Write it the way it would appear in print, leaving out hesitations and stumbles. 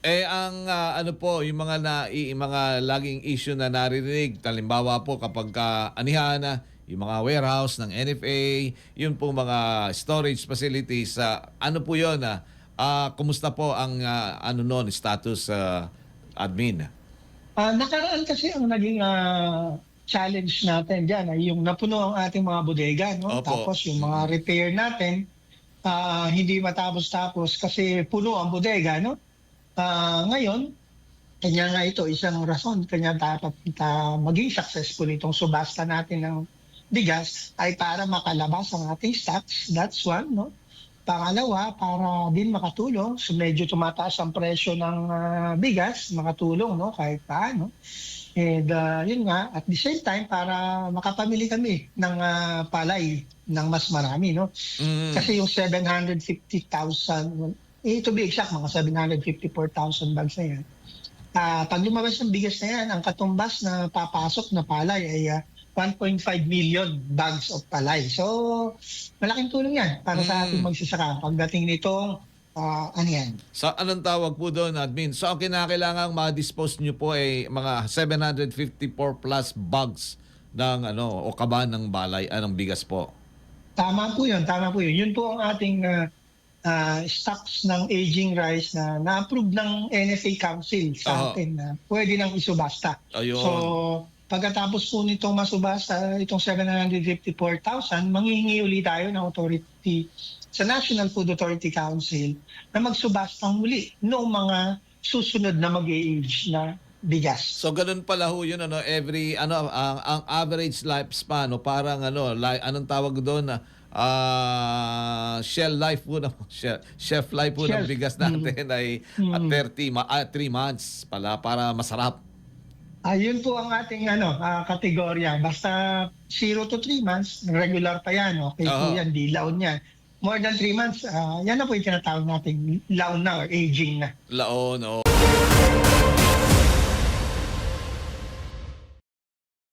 Ang ano po, yung mga laging issue na naririnig, halimbawa po kapag anihan na yung mga warehouse ng NFA, yun po mga storage facilities, ano po yun? Kumusta po ang ano noon, status admin? Nakaraan kasi ang naging challenge natin diyan ay yung napuno ang ating mga bodega, no? Opo. Tapos yung mga Mm. repair natin, hindi matapos-tapos kasi puno ang bodega, no? Ngayon, kanya nga ito isang rason kanya dapat maging successful itong subasta natin ng bigas ay para makalabas ang ating stocks. That's one, no? Pangalawa, para din makatulong, so medyo tumataas ang presyo ng bigas, makatulong, no, kahit paano. And yun nga, at the same time, para makapamili kami ng palay ng mas marami, no? Mm. Kasi yung 750,000, to be exact, mga 754,000 bags na yan. Pag lumabas ng bigas na yan, ang katumbas na papasok na palay ay 1.5 million bags of palay. So, malaking tulong yan para sa ating magsasaka. Pagdating nitong, ano yan? Sa anong tawag po doon, admin? So, ang kinakailangang ma-dispose nyo po ay mga 754 plus bags ng o kaban ng ng bigas po. Tama po yun, tama po yun. Yun po ang ating stocks ng aging rice na na-approve ng NFA Council sa atin na pwede nang isubasta. Ayun. So, pagkatapos po nitong masubasta, itong 754,000, manghihingi ulit tayo ng authority sa National Food Authority Council na magsubastang muli noong mga susunod na mag-age na bigas. So ganun pala ho yun, every ang average lifespan, parang anong tawag doon, shelf life po shelf life po ng bigas natin ay 3 months pala para masarap. Ayun po ang ating kategorya. Basta 0 to 3 months, regular pa yan. Okay po yan, di laon yan. More than 3 months, yan na po yung tinatawag natin laon na or aging na. Laon,